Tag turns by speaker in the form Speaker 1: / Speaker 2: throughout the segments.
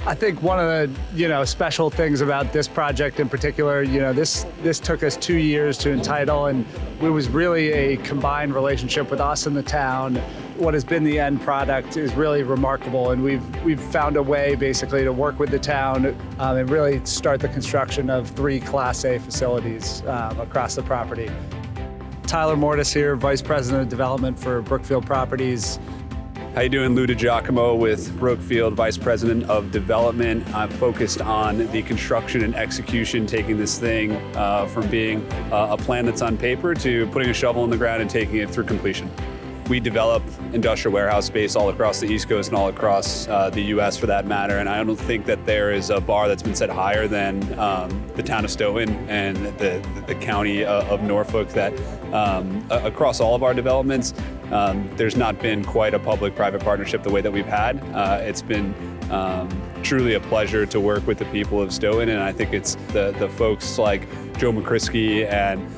Speaker 1: I think one of the special things about this project in particular, this took us 2 years to entitle, and it was really a combined relationship with us and the town. What has been the end product is really remarkable, and we've found a way basically to work with the town and really start the construction of 3 Class A facilities across the property. Tyler Mortis here, Vice President of Development for Brookfield Properties.
Speaker 2: How you doing? Lou DiGiacomo with Brookfield, Vice President of Development. I'm focused on the construction and execution, taking this thing from being a plan that's on paper to putting a shovel in the ground and taking it through completion. We develop industrial warehouse space all across the East Coast and all across the U.S. for that matter, and I don't think that there is a bar that's been set higher than the town of Stoughton and the county of Norfolk that across all of our developments, there's not been quite a public-private partnership the way that we've had. It's been truly a pleasure to work with the people of Stoughton, and I think it's the folks like Joe McCrisky and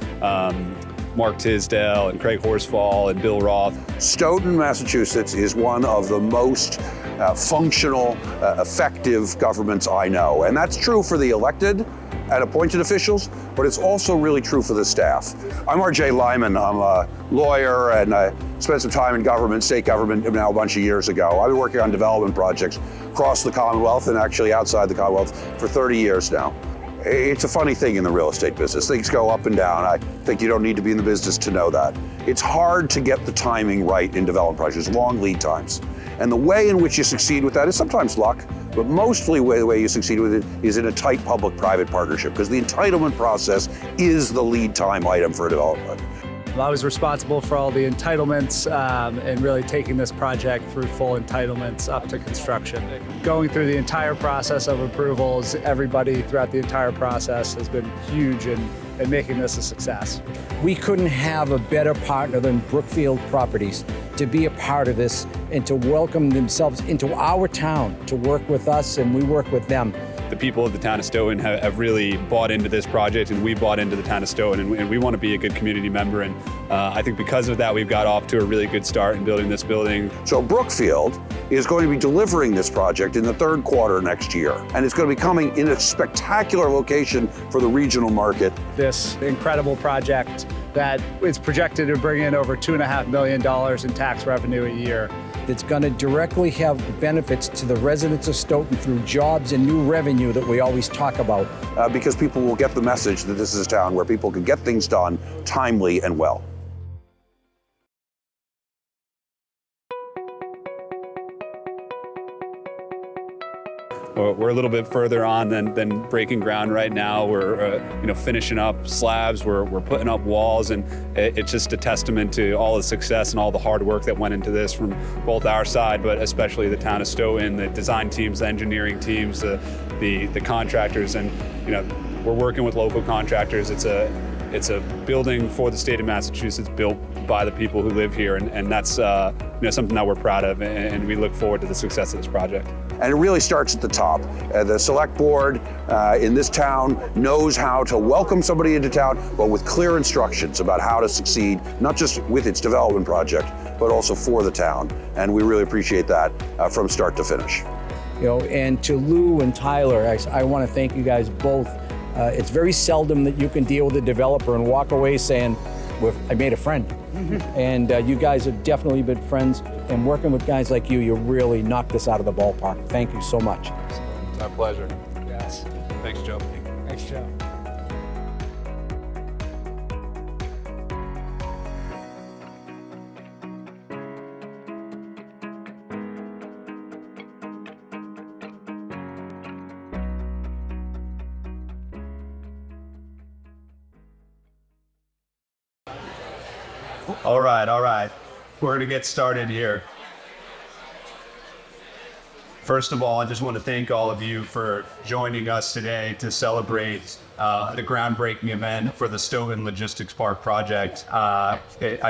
Speaker 2: Mark Tisdale and Craig Horsfall and Bill Roth.
Speaker 3: Stoughton, Massachusetts is one of the most functional, effective governments I know. And that's true for the elected and appointed officials, but it's also really true for the staff. I'm R.J. Lyman. I'm a lawyer, and I spent some time in government, state government, now a bunch of years ago. I've been working on development projects across the Commonwealth and actually outside the Commonwealth for 30 years now. It's a funny thing in the real estate business. Things go up and down. I think you don't need to be in the business to know that. It's hard to get the timing right in development projects, long lead times. And the way in which you succeed with that is sometimes luck, but mostly the way you succeed with it is in a tight public-private partnership, because the entitlement process is the lead time item for a development.
Speaker 1: I was responsible for all the entitlements and really taking this project through full entitlements up to construction. Going through the entire process of approvals, everybody throughout the entire process has been huge in making this a success.
Speaker 4: We couldn't have a better partner than Brookfield Properties to be a part of this and to welcome themselves into our town, to work with us, and we work with them.
Speaker 2: The people of the town of Stoughton have really bought into this project, and we bought into the town of Stoughton, and we want to be a good community member. And I think because of that, we've got off to a really good start in building this building.
Speaker 3: So Brookfield is going to be delivering this project in the 3rd quarter next year, and it's going to be coming in a spectacular location for the regional market.
Speaker 1: This incredible project that is projected to bring in over $2.5 million in tax revenue a year.
Speaker 4: It's going to directly have benefits to the residents of Stoughton through jobs and new revenue that we always talk about.
Speaker 3: Because people will get the message that this is a town where people can get things done timely and well.
Speaker 2: We're a little bit further on than breaking ground right now. We're finishing up slabs, we're putting up walls, and it's just a testament to all the success and all the hard work that went into this from both our side, but especially the town of Stoughton, the design teams, the engineering teams, the contractors, and we're working with local contractors. It's a building for the state of Massachusetts, built by the people who live here, and that's something that we're proud of, and we look forward to the success of this project.
Speaker 3: And it really starts at the top. The select board in this town knows how to welcome somebody into town, but with clear instructions about how to succeed, not just with its development project, but also for the town. And we really appreciate that from start to finish.
Speaker 4: And to Lou and Tyler, I want to thank you guys both. It's very seldom that you can deal with a developer and walk away saying, I made a friend. And you guys have definitely been friends. And working with guys like you really knocked this out of the ballpark. Thank you so much.
Speaker 2: It's our pleasure.
Speaker 1: Yes.
Speaker 2: Thanks, Joe.
Speaker 1: Thanks, Joe.
Speaker 5: All right. We're going to get started here. First of all, I just want to thank all of you for joining us today to celebrate the groundbreaking event for the Stoughton Logistics Park project. I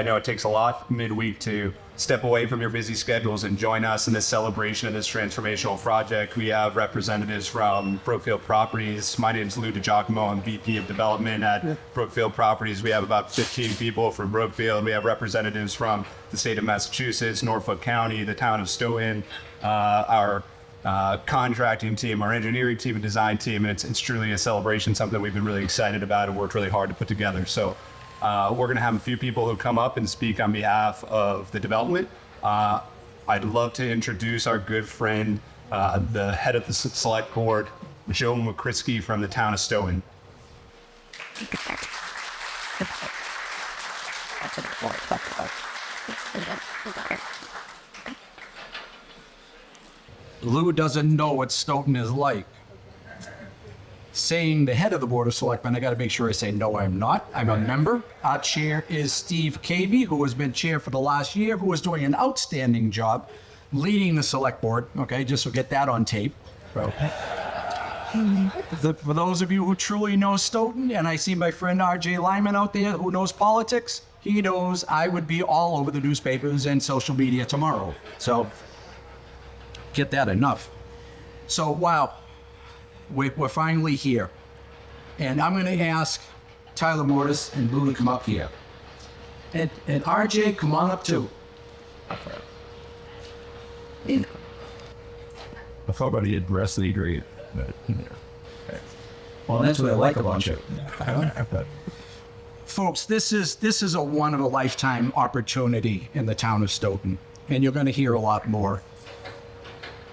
Speaker 5: know it takes a lot midweek to step away from your busy schedules and join us in this celebration of this transformational project. We have representatives from Brookfield Properties. My name is Lou DiGiacomo. I'm VP of Development at Brookfield Properties. We have about 15 people from Brookfield. We have representatives from the state of Massachusetts, Norfolk County, the town of Stoughton, our contracting team, our engineering team, and design team, and it's truly a celebration, something that we've been really excited about and worked really hard to put together. So we're going to have a few people who come up and speak on behalf of the development. I'd love to introduce our good friend, the head of the select board, Joe McCrisky from the town of Stoughton.
Speaker 4: Lou doesn't know what Stoughton is like. Saying the head of the Board of Selectmen, I got to make sure I say no, I'm not. I'm a member. Our chair is Steve Cavey, who has been chair for the last year, who is doing an outstanding job leading the select board. Okay, just so get that on tape. For those of you who truly know Stoughton, and I see my friend RJ Lyman out there who knows politics, he knows I would be all over the newspapers and social media tomorrow. So get that enough. So wow, we're finally here. And I'm gonna ask Tyler Mortis and Lou to come up here. And RJ, come on up too.
Speaker 6: I thought about the wrestling degree.
Speaker 4: Well, that's what I like about you. Folks, this is a one of a lifetime opportunity in the town of Stoughton, and you're going to hear a lot more.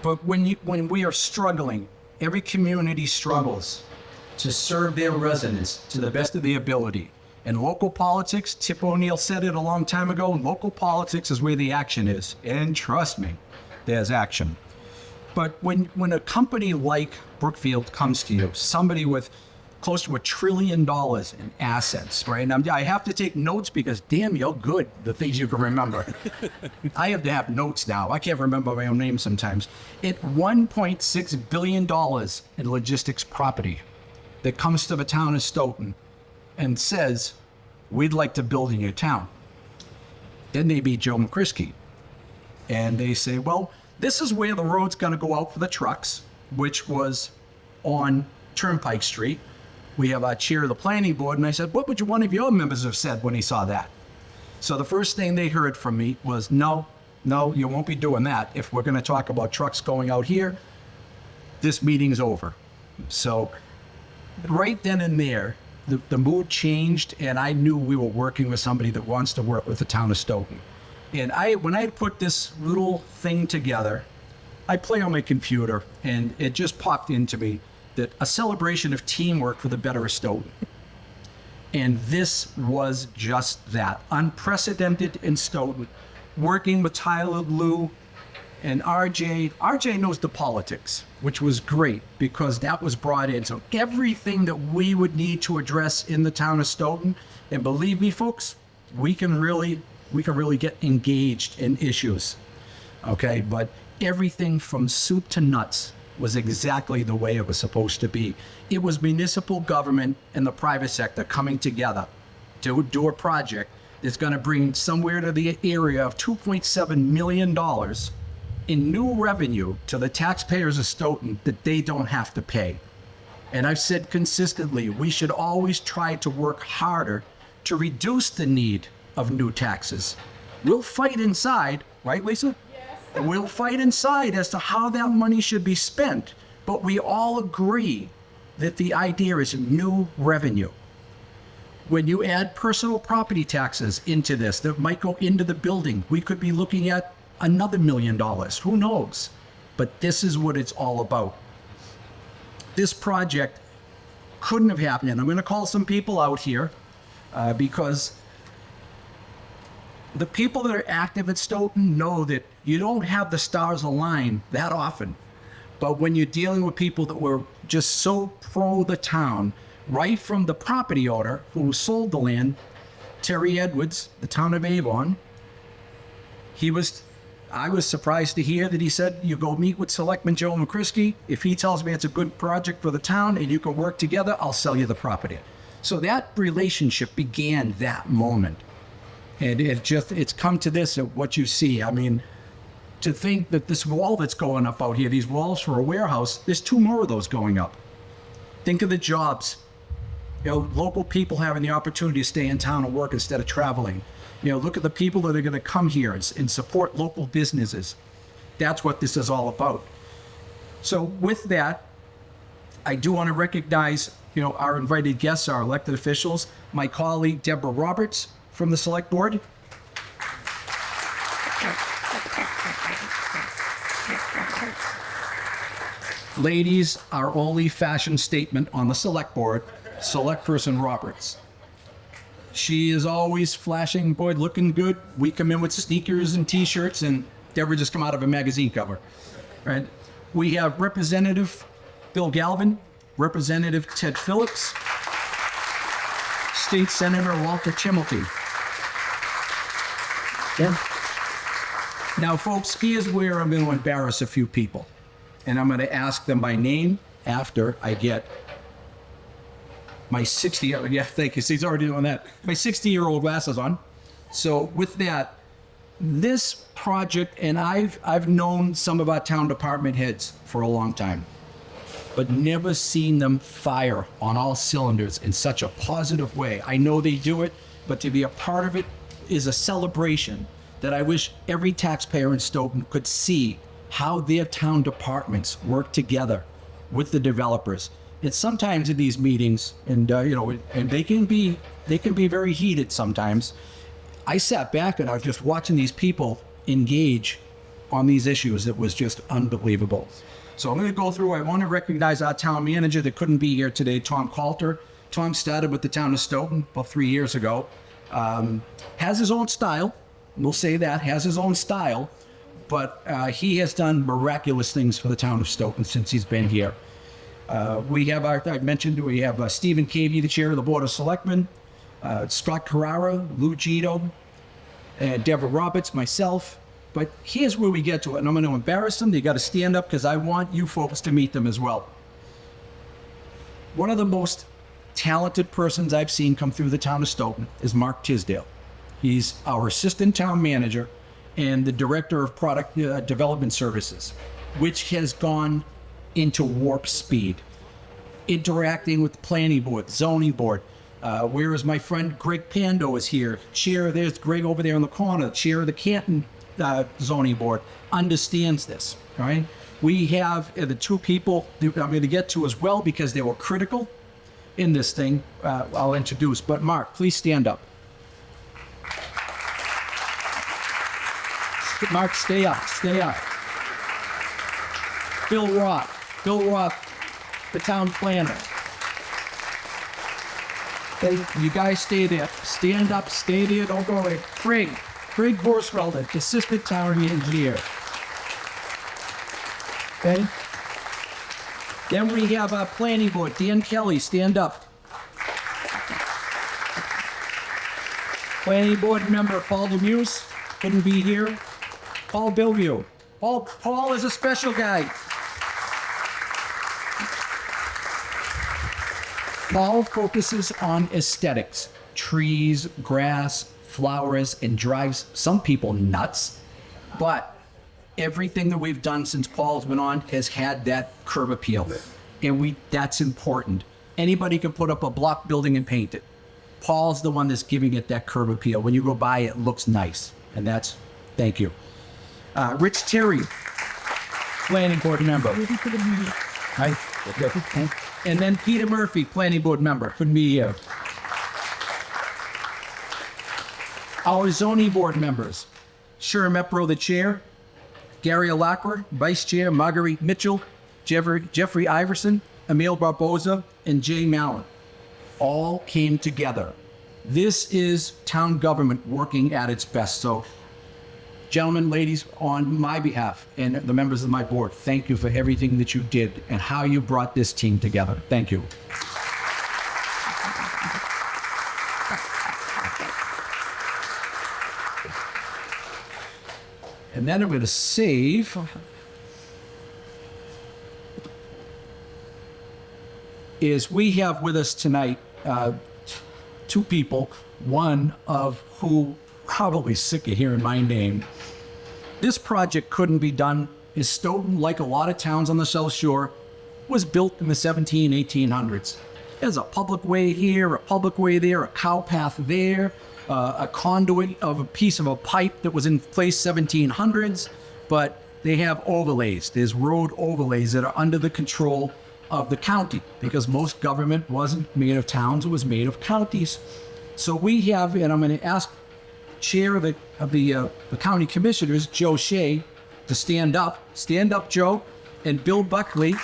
Speaker 4: But when we are struggling, every community struggles to serve their residents to the best of their ability. And local politics, Tip O'Neill said it a long time ago, local politics is where the action is. And trust me, there's action. But when a company like Brookfield comes to you, somebody with close to $1 trillion in assets, right? And I have to take notes because damn, you're good, the things you can remember. I have to have notes now. I can't remember my own name sometimes. At $1.6 billion in logistics property that comes to the town of Stoughton and says, we'd like to build in your town. Then they meet Joe McCrisky. And they say, well, this is where the road's gonna go out for the trucks, which was on Turnpike Street. We have our chair of the planning board, and I said, what would one of your members have said when he saw that? So the first thing they heard from me was, no, you won't be doing that. If we're gonna talk about trucks going out here, this meeting's over. So right then and there, the mood changed, and I knew we were working with somebody that wants to work with the town of Stoughton. And when I put this little thing together, I play on my computer, and it just popped into me that a celebration of teamwork for the better of Stoughton. And this was just that, unprecedented in Stoughton, working with Tyler, Lou, and RJ. RJ knows the politics, which was great because that was brought in. So everything that we would need to address in the town of Stoughton, and believe me, folks, we can really get engaged in issues, okay? But everything from soup to nuts was exactly the way it was supposed to be. It was municipal government and the private sector coming together to do a project that's gonna bring somewhere to the area of $2.7 million in new revenue to the taxpayers of Stoughton that they don't have to pay. And I've said consistently, we should always try to work harder to reduce the need of new taxes. We'll fight inside, right, Lisa? Yes. We'll fight inside as to how that money should be spent, but we all agree that the idea is new revenue. When you add personal property taxes into this that might go into the building, we could be looking at another $1 million, who knows? But this is what it's all about. This project couldn't have happened, and I'm gonna call some people out here because the people that are active at Stoughton know that you don't have the stars align that often. But when you're dealing with people that were just so pro the town, right from the property owner who sold the land, Terry Edwards, the town of Avon, I was surprised to hear that he said, you go meet with Selectman Joe McCrisky. If he tells me it's a good project for the town and you can work together, I'll sell you the property. So that relationship began that moment. And it's come to this, what you see. I mean, to think that this wall that's going up out here, these walls for a warehouse, there's 2 more of those going up. Think of the jobs. You know, local people having the opportunity to stay in town and work instead of traveling. You know, look at the people that are going to come here and support local businesses. That's what this is all about. So with that, I do want to recognize, our invited guests, our elected officials, my colleague Deborah Roberts from the Select Board. Ladies, our only fashion statement on the Select Board, Select Person Roberts. She is always flashing, boy, looking good. We come in with sneakers and t-shirts, and Deborah just come out of a magazine cover, right? We have Representative Bill Galvin, Representative Ted Phillips, State Senator Walter Chimilty. Yeah. Now, folks, here's where I'm going to embarrass a few people, and I'm going to ask them by name after I get my 60, yeah, thank you. He's already doing that. My 60-year-old glasses on. So with that, this project, and I've known some of our town department heads for a long time, but never seen them fire on all cylinders in such a positive way. I know they do it, but to be a part of it is a celebration that I wish every taxpayer in Stoughton could see how their town departments work together with the developers. It's sometimes in these meetings, and and they can be very heated sometimes. I sat back and I was just watching these people engage on these issues. It was just unbelievable. So I'm going to go through. I want to recognize our town manager that couldn't be here today, Tom Coulter. Tom started with the town of Stoughton about 3 years ago. Has his own style. We'll say that, has his own style, but he has done miraculous things for the town of Stoughton since he's been here. We have Stephen Cavey, the chair of the Board of Selectmen, Scott Carrara, Lou Gito, and Deborah Roberts, myself. But here's where we get to it, and I'm going to embarrass them. You got to stand up because I want you folks to meet them as well. One of the most talented persons I've seen come through the town of Stoughton is Mark Tisdale. He's our assistant town manager and the director of product development services, which has gone into warp speed. Interacting with the planning board, zoning board. Whereas my friend Greg Pando is here. There's Greg over there in the corner, chair of the Canton zoning board, understands this, all right? We have the two people that I'm going to get to as well because they were critical in this thing. I'll introduce, but Mark, please stand up. Mark, stay up. Bill Roth, the town planner. Hey, you guys stay there. Stand up, stay there, don't go away. Craig Borsfelder, assistant town engineer. Okay. Then we have our planning board, Dan Kelly, stand up. Planning board member Paul Demuse, couldn't be here. Paul Bellevue. Paul is a special guy. Paul focuses on aesthetics, trees, grass, flowers, and drives some people nuts. But everything that we've done since Paul's been on has had that curb appeal. And that's important. Anybody can put up a block building and paint it. Paul's the one that's giving it that curb appeal. When you go by, it looks nice. And thank you. Rich Terry, planning board member. Hi. And then Peter Murphy, planning board member. Couldn't be here. Our zoning board members. Shira Mepro, the chair. Gary Alacra, vice chair. Marguerite Mitchell. Jeffrey Iverson. Emil Barboza. And Jay Mallon. All came together. This is town government working at its best. So, gentlemen, ladies, on my behalf and the members of my board, thank you for everything that you did and how you brought this team together. Thank you. And then I'm going to save is we have with us tonight two people, one of who probably sick of hearing my name. This project couldn't be done. Stoughton, like a lot of towns on the South Shore, was built in the 1800s. There's a public way here, a public way there, a cow path there, a conduit of a piece of a pipe that was in place 1700s, but they have overlays. There's road overlays that are under the control of the county, because most government wasn't made of towns, it was made of counties. So we have, and I'm going to ask Chair of the County Commissioners, Joe Shea, to stand up. Stand up, Joe, and Bill Buckley.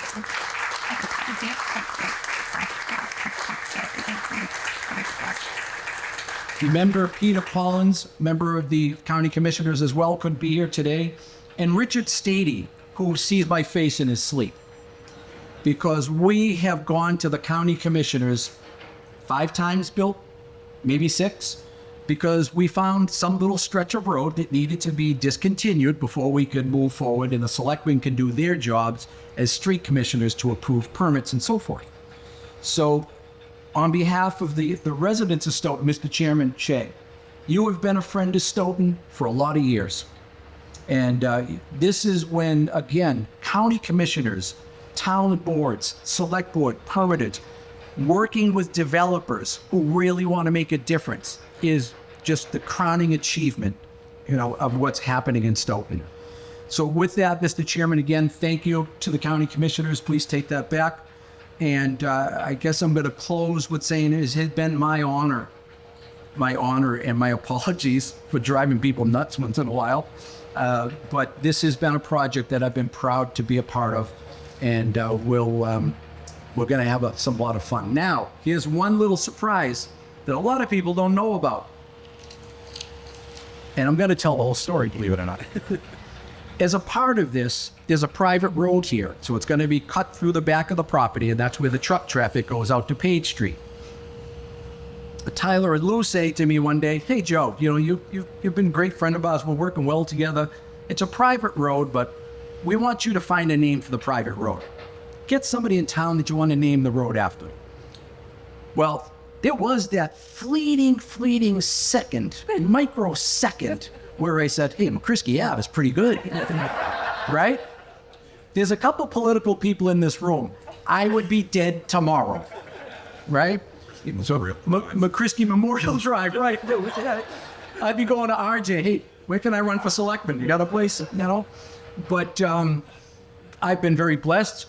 Speaker 4: Member Peter Collins, member of the County Commissioners as well, could be here today. And Richard Stady, who sees my face in his sleep. Because we have gone to the County Commissioners 5 times, Bill, maybe 6, because we found some little stretch of road that needed to be discontinued before we could move forward and the selectmen can do their jobs as street commissioners to approve permits and so forth. So on behalf of the residents of Stoughton, Mr. Chairman Shea, you have been a friend of Stoughton for a lot of years. And this is when, again, county commissioners, town boards, select board, permitted, working with developers who really want to make a difference is just the crowning achievement, of what's happening in Stoughton. So with that, Mr. Chairman, again, thank you to the county commissioners. Please take that back. And I guess I'm going to close with saying it has been my honor and my apologies for driving people nuts once in a while. But this has been a project that I've been proud to be a part of, and we're going to have a lot of fun. Now, here's one little surprise that a lot of people don't know about. And I'm going to tell the whole story, believe it or not. As a part of this, there's a private road here. So it's going to be cut through the back of the property, and that's where the truck traffic goes out to Page Street. Tyler and Lou say to me one day, "Hey, Joe, you've been a great friend of ours. We're working well together. It's a private road, but we want you to find a name for the private road. Get somebody in town that you want to name the road after." Well, there was that fleeting second, microsecond, where I said, "Hey, McCrisky Ave is pretty good." Right? There's a couple political people in this room. I would be dead tomorrow. Right?
Speaker 6: So real.
Speaker 4: McCrisky Memorial Drive, right? I'd be going to RJ. "Hey, where can I run for selectman? You got a place?" But I've been very blessed.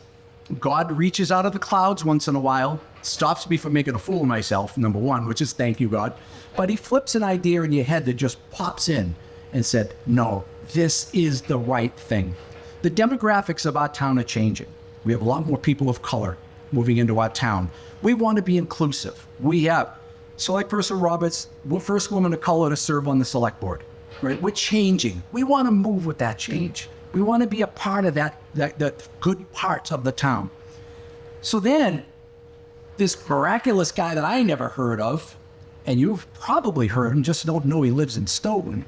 Speaker 4: God reaches out of the clouds once in a while, stops me from making a fool of myself, number one, which is thank you, God. But he flips an idea in your head that just pops in and said, "No, this is the right thing." The demographics of our town are changing. We have a lot more people of color moving into our town. We want to be inclusive. We have Select Person Roberts, we're first woman of color to serve on the select board. Right? We're changing. We want to move with that change. We want to be a part of that good part of the town. So then, this miraculous guy that I never heard of, and you've probably heard him, just don't know he lives in Stoughton,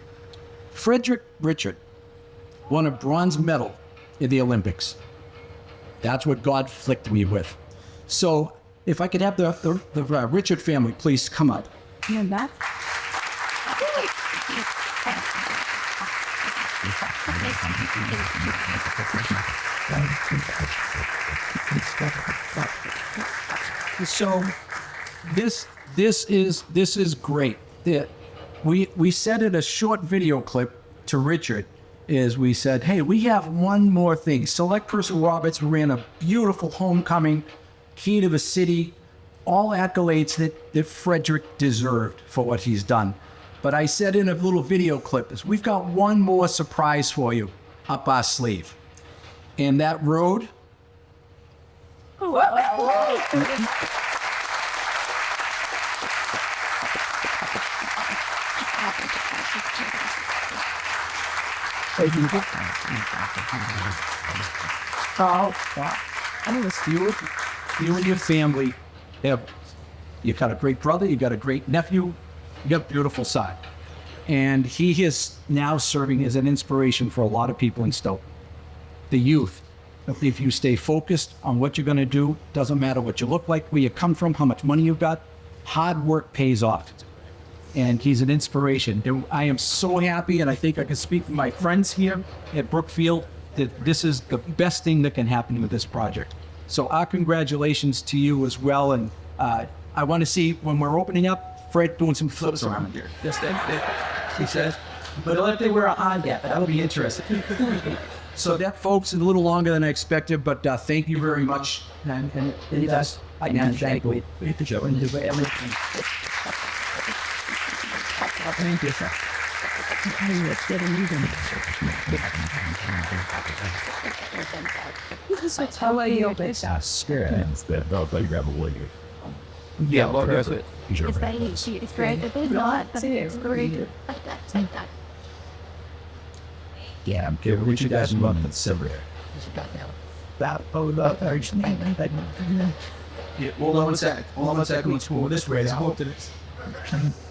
Speaker 4: Frederick Richard, won a bronze medal in the Olympics. That's what God flicked me with. So if I could have the Richard family, please come up.
Speaker 7: And that.
Speaker 4: So this is great. We said in a short video clip to Richard, is we said, "Hey, we have one more thing. Select Person Roberts ran a beautiful homecoming, key to the city, all accolades that Frederick deserved for what he's done." But I said in a little video clip is, "We've got one more surprise for you up our sleeve." And that road, you and your family you got a great brother, you got a great nephew, you got a beautiful son. And he is now serving as an inspiration for a lot of people in Stoughton. The youth, if you stay focused on what you're going to do, doesn't matter what you look like, where you come from, how much money you've got, hard work pays off. And he's an inspiration. I am so happy, and I think I can speak for my friends here at Brookfield, that this is the best thing that can happen with this project. So our congratulations to you as well. And I want to see, when we're opening up, Fred doing some flips around here. Yes, he says. But if they wear a hard hat, that'll be interesting. So that, folks, is a little longer than I expected, but thank you very much. And it does. I can thank you. Thank you, sir.
Speaker 7: How are you?
Speaker 4: Yeah, well, that's it.
Speaker 7: It's great. It's great.
Speaker 6: Yeah, I'm giving you guys a month in December.
Speaker 4: Yeah, hold on one sec. Hold on one second. Let's go this way. I hope that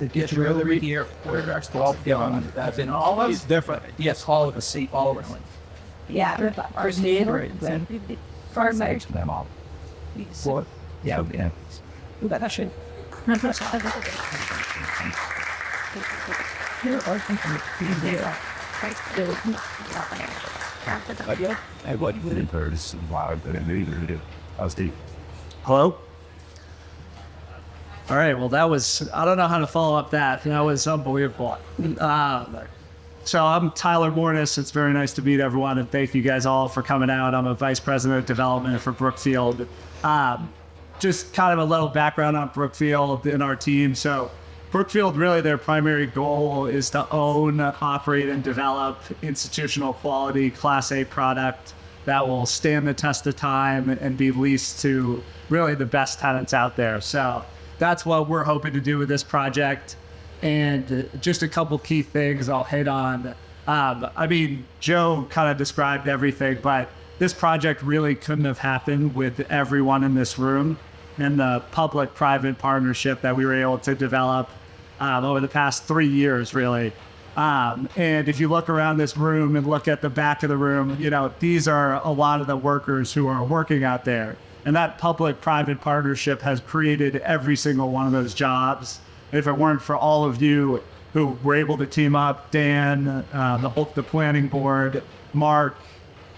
Speaker 4: it gets really here. Where it's all going. That's in all of it's different. Yes, all of the seat, all of it.
Speaker 7: Yeah, our neighbor. First,
Speaker 4: Them all. What? Yeah, yeah.
Speaker 7: that should.
Speaker 6: I wasn't in person while but I needed it. I was deep.
Speaker 1: Hello? All right, well, that was, I don't know how to follow up that. That was unbelievable. So I'm Tyler Mornis. It's very nice to meet everyone, and thank you guys all for coming out. I'm a vice president of development for Brookfield. Just kind of a little background on Brookfield and our team. So Brookfield, really their primary goal is to own, operate, and develop institutional quality Class A product that will stand the test of time and be leased to really the best tenants out there. So that's what we're hoping to do with this project. And just a couple key things I'll hit on. I mean, Joe kind of described everything, but this project really couldn't have happened with everyone in this room and the public-private partnership that we were able to develop over the past 3 years, really. And if you look around this room and look at the back of the room, you know, these are a lot of the workers who are working out there. And that public-private partnership has created every single one of those jobs. And if it weren't for all of you who were able to team up, Dan, the planning board, Mark,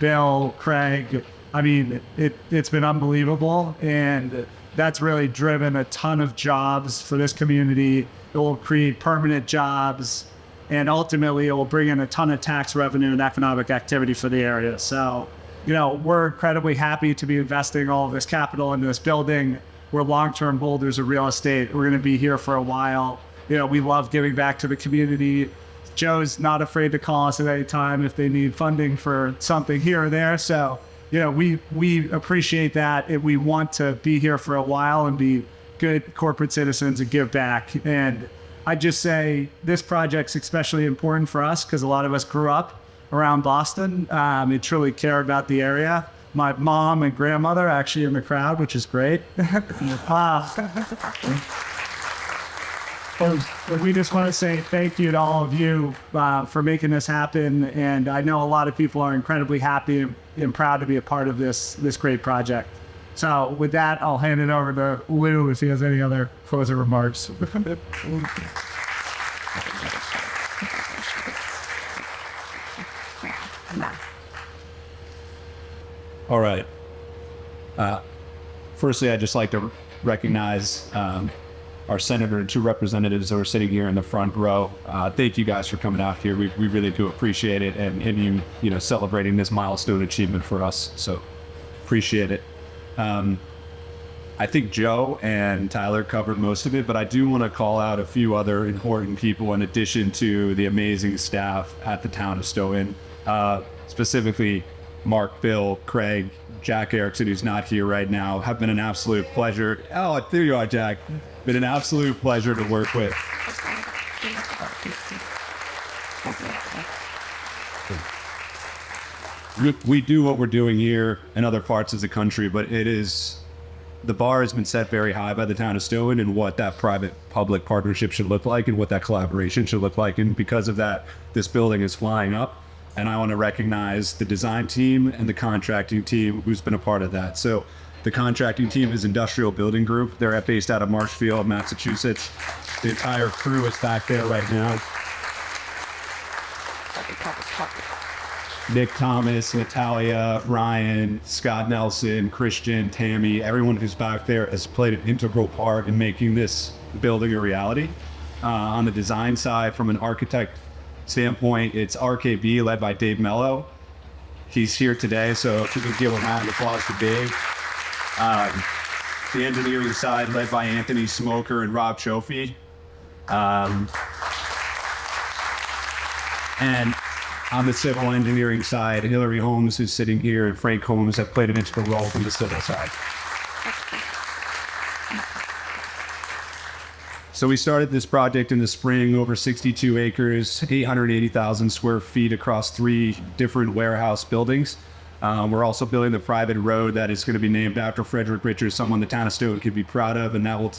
Speaker 1: Bill, Craig, I mean, it's been unbelievable. And that's really driven a ton of jobs for this community. It will create permanent jobs. And ultimately, it will bring in a ton of tax revenue and economic activity for the area. So, you know, we're incredibly happy to be investing all of this capital into this building. We're long-term holders of real estate. We're going to be here for a while. You know, we love giving back to the community. Joe's not afraid to call us at any time if they need funding for something here or there. So, you know, we appreciate that. And we want to be here for a while and be good corporate citizens and give back. And I just say this project's especially important for us because a lot of us grew up around Boston and truly care about the area. My mom and grandmother are actually in the crowd, which is great. We just want to say thank you to all of you for making this happen. And I know a lot of people are incredibly happy and proud to be a part of this great project. So with that, I'll hand it over to Lou if he has any other closing remarks.
Speaker 2: All right. Firstly, I'd just like to recognize our senator and two representatives that are sitting here in the front row. Thank you guys for coming out here. We really do appreciate it, and you know, celebrating this milestone achievement for us. So appreciate it. I think Joe and Tyler covered most of it, but I do want to call out a few other important people in addition to the amazing staff at the town of Stoughton, specifically Mark, Bill, Craig, Jack Erickson, who's not here right now. Have been an absolute pleasure. Oh, there you are, Jack. Been an absolute pleasure to work with. We do what we're doing here in other parts of the country, but the bar has been set very high by the town of Stoughton and what that private-public partnership should look like and what that collaboration should look like. And because of that, this building is flying up. And I want to recognize the design team and the contracting team who's been a part of that. So the contracting team is Industrial Building Group. They're based out of Marshfield, Massachusetts. The entire crew is back there right now. Nick Thomas, Natalia, Ryan, Scott Nelson, Christian, Tammy, everyone who's back there has played an integral part in making this building a reality. On the design side, from an architect standpoint, it's RKB led by Dave Mello.
Speaker 5: he's here today, so if you could give a round of applause to Dave. The engineering side led by Anthony Smoker and Rob Chofie. And on the civil engineering side, Hillary Holmes, who's sitting here, and Frank Holmes have played an integral role from the civil side. So we started this project in the spring, over 62 acres, 880,000 square feet across 3 different warehouse buildings. We're also building the private road that is going to be named after Frederick Richards, someone the town of Stoughton could be proud of, and that will,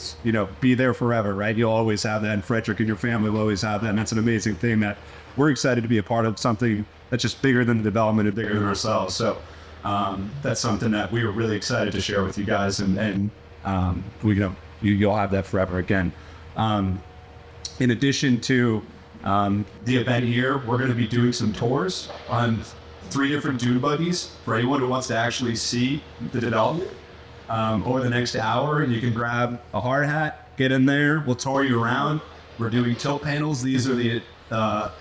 Speaker 5: be there forever, right? You'll always have that, and Frederick and your family will always have that, and that's an amazing thing that we're excited to be a part of, something that's just bigger than the development and bigger than ourselves. So that's something that we were really excited to share with you guys, and you'll have that forever again. In addition to the event here, we're going to be doing some tours on 3 different dune buggies for anyone who wants to actually see the development. Over the next hour, you can grab a hard hat, get in there, we'll tour you around. We're doing tilt panels. These are the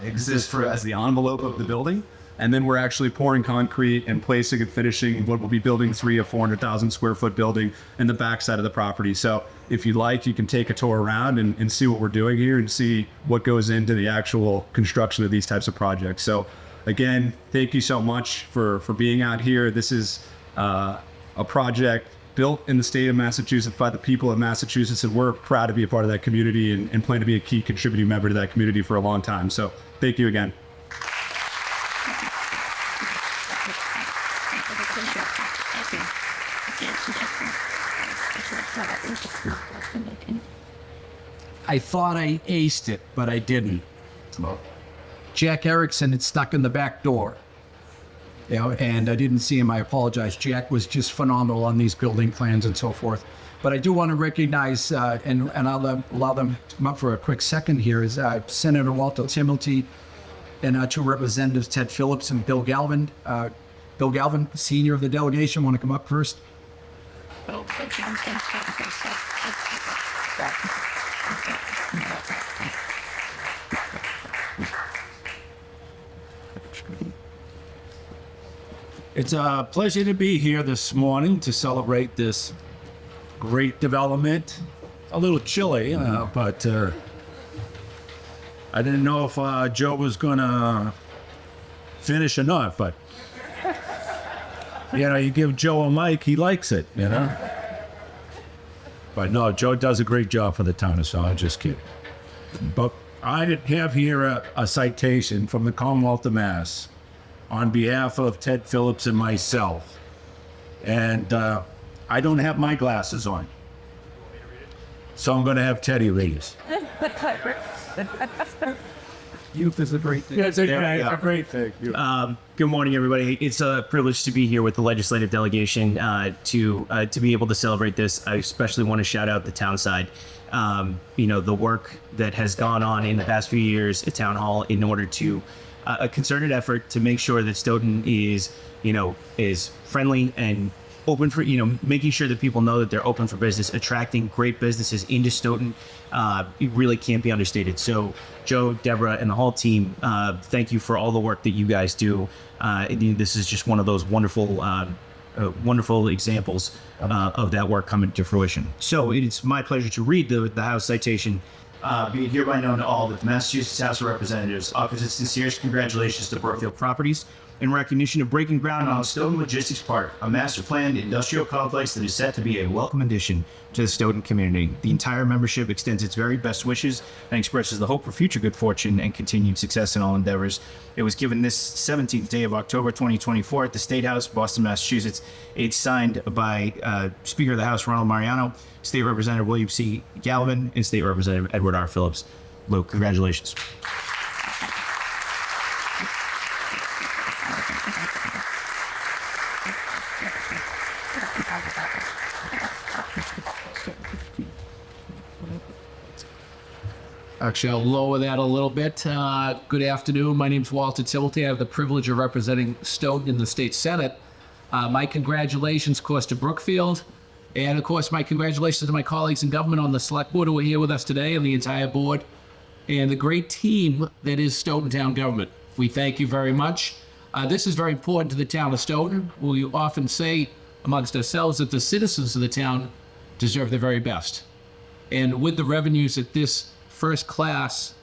Speaker 5: exist as the envelope of the building. And then we're actually pouring concrete and placing and finishing what will be building 3 of 400,000 square foot building in the backside of the property. So if you like, you can take a tour around and see what we're doing here and see what goes into the actual construction of these types of projects. So again, thank you so much for being out here. This is a project built in the state of Massachusetts by the people of Massachusetts, and we're proud to be a part of that community and plan to be a key contributing member to that community for a long time. So thank you again.
Speaker 8: I thought I aced it, but I didn't. Jack Erickson had stuck in the back door. And I didn't see him. I apologize. Jack was just phenomenal on these building plans and so forth. But I do want to recognize, and I'll allow them to come up for a quick second here, is Senator Walter Timilty and our 2 representatives, Ted Phillips and Bill Galvin. Bill Galvin, senior of the delegation, want to come up first?
Speaker 9: It's a pleasure to be here this morning to celebrate this great development. A little chilly, but I didn't know if Joe was going to finish or not, but you give Joe a mic, he likes it, But no, Joe does a great job for the town of Stoughton, just kidding. But I have here a citation from the Commonwealth of Mass on behalf of Ted Phillips and myself. And I don't have my glasses on. So I'm going to have Teddy read it.
Speaker 8: Youth is a great thing.
Speaker 1: Yeah, it's a great thing.
Speaker 10: Good morning, everybody. It's a privilege to be here with the legislative delegation to be able to celebrate this. I especially want to shout out the town side. The work that has gone on in the past few years at Town Hall in order to a concerted effort to make sure that Stoughton is friendly and open for, making sure that people know that they're open for business, attracting great businesses into Stoughton. It really can't be understated. So Joe, Deborah, and the whole team, thank you for all the work that you guys do. This is just one of those wonderful examples of that work coming to fruition. So it's my pleasure to read the House citation. Being hereby known to all that the Massachusetts House of Representatives offers its sincerest congratulations to Brookfield Properties in recognition of breaking ground on Stoughton Logistics Park, a master-planned industrial complex that is set to be a welcome addition to the Stoughton community. The entire membership extends its very best wishes and expresses the hope for future good fortune and continued success in all endeavors. It was given this 17th day of October 2024 at the State House, Boston, Massachusetts. It's signed by Speaker of the House Ronald Mariano, State Representative William C. Galvin, and State Representative Edward R. Phillips. Luke, congratulations.
Speaker 8: Actually, I'll lower that a little bit. Good afternoon. My name is Walter Timilty. I have the privilege of representing Stoughton in the state Senate. My congratulations, of course, to Brookfield. And, of course, my congratulations to my colleagues in government on the select board who are here with us today and the entire board and the great team that is Stoughton Town government. We thank you very much. This is very important to the town of Stoughton. We often say amongst ourselves that the citizens of the town deserve the very best. And with the revenues that this first-class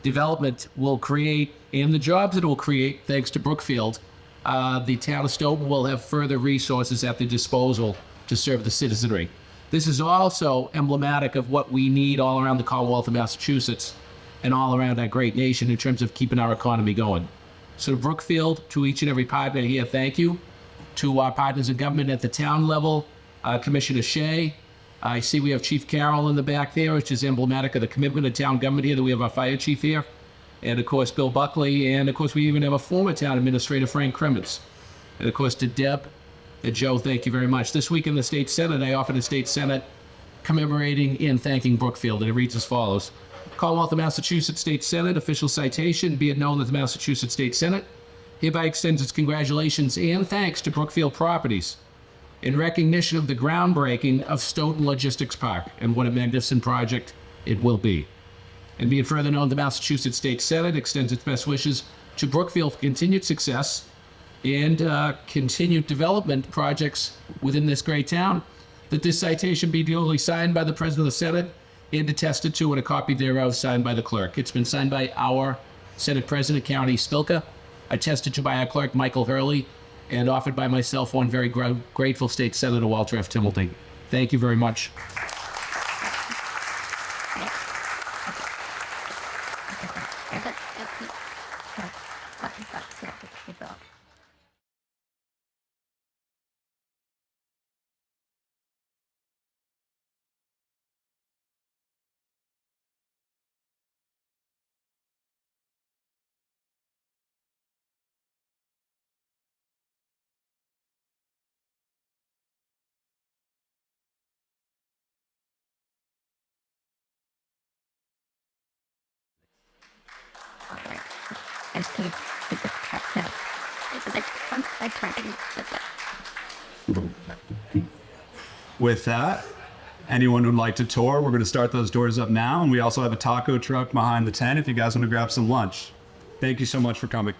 Speaker 8: development will create and the jobs it will create, thanks to Brookfield, the town of Stoughton will have further resources at their disposal to serve the citizenry. This is also emblematic of what we need all around the Commonwealth of Massachusetts and all around our great nation in terms of keeping our economy going. So to Brookfield, to each and every partner here, thank you. To our partners in government at the town level, Commissioner Shea. I see we have Chief Carroll in the back there, which is emblematic of the commitment of town government here, that we have our fire chief here. And of course, Bill Buckley. And of course, we even have a former town administrator, Frank Kremens. And of course, to Deb and Joe, thank you very much. This week in the State Senate, I offered the State Senate commemorating and thanking Brookfield. And it reads as follows. Commonwealth of Massachusetts State Senate, official citation, be it known that the Massachusetts State Senate hereby extends its congratulations and thanks to Brookfield Properties in recognition of the groundbreaking of Stoughton Logistics Park and what a magnificent project it will be. And be it further known, the Massachusetts State Senate extends its best wishes to Brookfield for continued success and continued development projects within this great town, that this citation be duly signed by the President of the Senate and attested to, and a copy thereof signed by the clerk. It's been signed by our Senate President, County Spilka, attested to by our clerk, Michael Hurley, and offered by myself, one very grateful State Senator, Walter F. Timilty. Thank you very much.
Speaker 5: With that, anyone who'd like to tour, we're going to start those doors up now. And we also have a taco truck behind the tent if you guys want to grab some lunch. Thank you so much for coming.